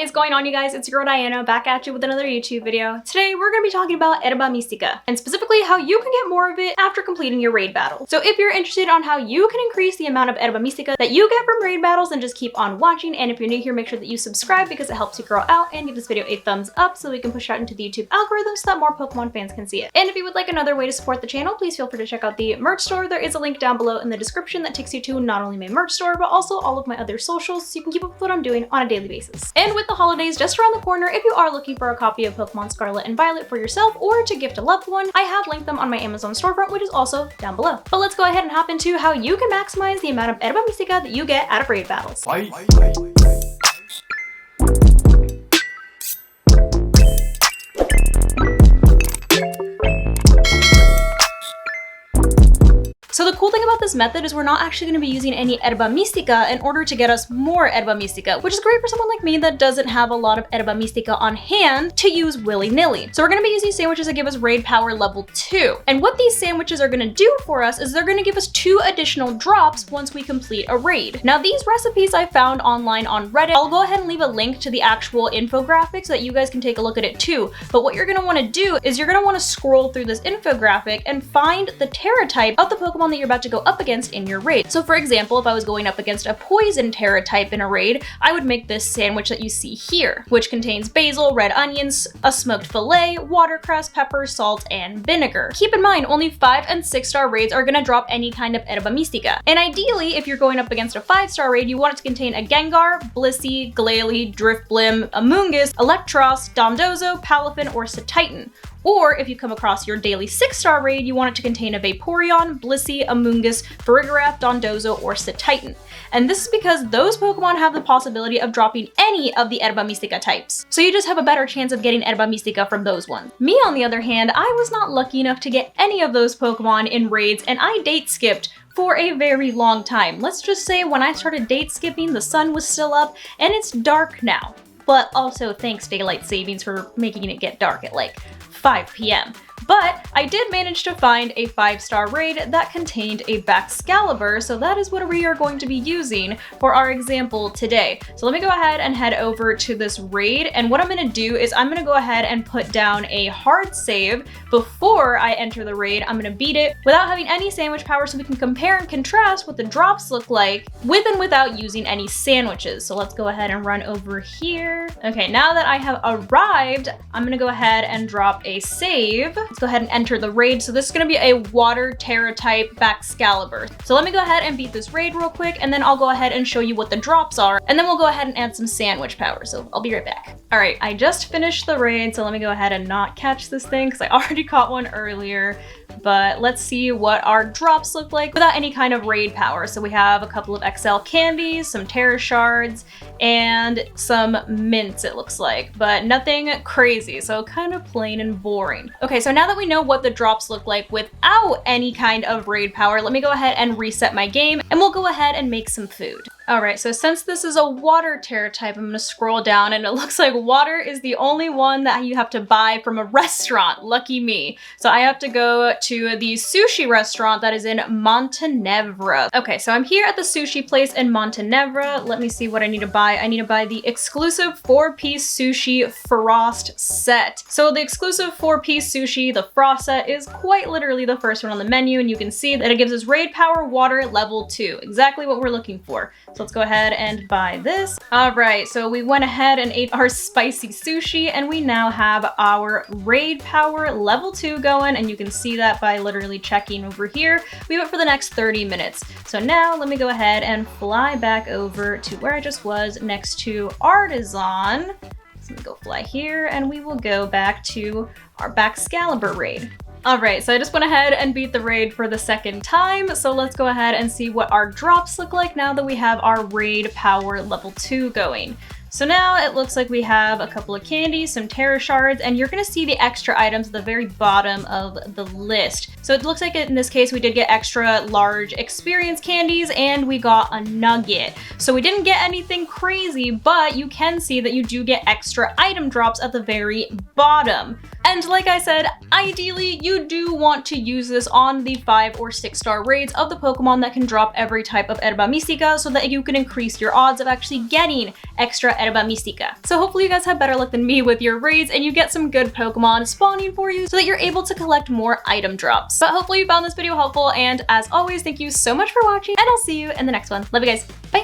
is going on, you guys? It's your girl Diana back at you with another YouTube video. Today we're going to be talking about Herba Mystica and specifically how you can get more of it after completing your raid battle. So if you're interested on how you can increase the amount of Herba Mystica that you get from raid battles, then just keep on watching. And if you're new here, make sure that you subscribe because it helps you grow out, and give this video a thumbs up so we can push out into the YouTube algorithm so that more Pokemon fans can see it. And if you would like another way to support the channel, please feel free to check out the merch store. There is a link down below in the description that takes you to not only my merch store, but also all of my other socials so you can keep up with what I'm doing on a daily basis. And with the holidays just around the corner, if you are looking for a copy of Pokemon Scarlet and Violet for yourself or to gift a loved one, I have linked them on my Amazon storefront, which is also down below. But let's go ahead and hop into how you can maximize the amount of Herba Mystica that you get out of raid battles. So the cool thing about this method is we're not actually going to be using any Herba Mystica in order to get us more Herba Mystica, which is great for someone like me that doesn't have a lot of Herba Mystica on hand to use willy-nilly. So we're going to be using sandwiches that give us raid power level 2. And what these sandwiches are going to do for us is they're going to give us 2 additional drops once we complete a raid. Now these recipes I found online on Reddit. I'll go ahead and leave a link to the actual infographic so that you guys can take a look at it too. But what you're going to want to do is you're going to want to scroll through this infographic and find the Terra type of the Pokemon that you're about to go up against in your raid. So for example, if I was going up against a poison Terra type in a raid, I would make this sandwich that you see here, which contains basil, red onions, a smoked fillet, watercress, pepper, salt, and vinegar. Keep in mind, only 5 and 6-star raids are going to drop any kind of Herba Mystica. And ideally, if you're going up against a 5-star raid, you want it to contain a Gengar, Blissey, Glalie, Drifblim, Amoongus, Eleketross, Dondozo, Palafin, or Cetitan. Or if you come across your daily 6-star raid, you want it to contain a Vaporeon, Blissey, Amoongus, Farigiraf, Dondozo, or Cetitan. And this is because those Pokemon have the possibility of dropping any of the Herba Mystica types. So you just have a better chance of getting Herba Mystica from those ones. Me, on the other hand, I was not lucky enough to get any of those Pokemon in raids, and I date skipped for a very long time. Let's just say when I started date skipping, the sun was still up, and it's dark now. But also thanks daylight savings for making it get dark at like 5 p.m. But I did manage to find a 5-star raid that contained a Baxcalibur, so that is what we are going to be using for our example today. So let me go ahead and head over to this raid, and what I'm going to do is I'm going to go ahead and put down a hard save before I enter the raid. I'm going to beat it without having any sandwich power so we can compare and contrast what the drops look like with and without using any sandwiches. So let's go ahead and run over here. Okay, now that I have arrived, I'm going to go ahead and drop a save. Let's go ahead and enter the raid. So this is going to be a water Terra type Baxcalibur. So let me go ahead and beat this raid real quick, and then I'll go ahead and show you what the drops are, and then we'll go ahead and add some sandwich power. So I'll be right back. All right, I just finished the raid, so let me go ahead and not catch this thing because I already caught one earlier. But let's see what our drops look like without any kind of raid power. So we have a couple of XL candies, some Terra shards, and some mints it looks like, but nothing crazy, so kind of plain and boring. Okay, so now that we know what the drops look like without any kind of raid power, let me go ahead and reset my game, and we'll go ahead and make some food. All right, so since this is a water Terra type, I'm gonna scroll down, and it looks like water is the only one that you have to buy from a restaurant. Lucky me. So I have to go to the sushi restaurant that is in Montenevra. Okay, so I'm here at the sushi place in Montenevra. Let me see what I need to buy. I need to buy the exclusive 4-piece sushi frost set. So the exclusive 4-piece sushi, the frost set, is quite literally the first one on the menu, and you can see that it gives us raid power water level 2, exactly what we're looking for. So let's go ahead and buy this. All right, so we went ahead and ate our spicy sushi, and we now have our raid power level 2 going, and you can see that by literally checking over here. We have it for the next 30 minutes. So now let me go ahead and fly back over to where I just was next to Artisan. So let me go fly here, and we will go back to our Baxcalibur raid. All right, so I just went ahead and beat the raid for the second time. So let's go ahead and see what our drops look like now that we have our raid power level 2 going. So now it looks like we have a couple of candies, some Terra shards, and you're gonna see the extra items at the very bottom of the list. So it looks like in this case we did get extra large experience candies, and we got a nugget. So we didn't get anything crazy, but you can see that you do get extra item drops at the very bottom. And like I said, ideally you do want to use this on the 5 or 6 star raids of the Pokemon that can drop every type of Herba Mystica so that you can increase your odds of actually getting extra Herba Mystica. So hopefully you guys have better luck than me with your raids and you get some good Pokemon spawning for you so that you're able to collect more item drops. But hopefully you found this video helpful, and as always, thank you so much for watching, and I'll see you in the next one. Love you guys. Bye!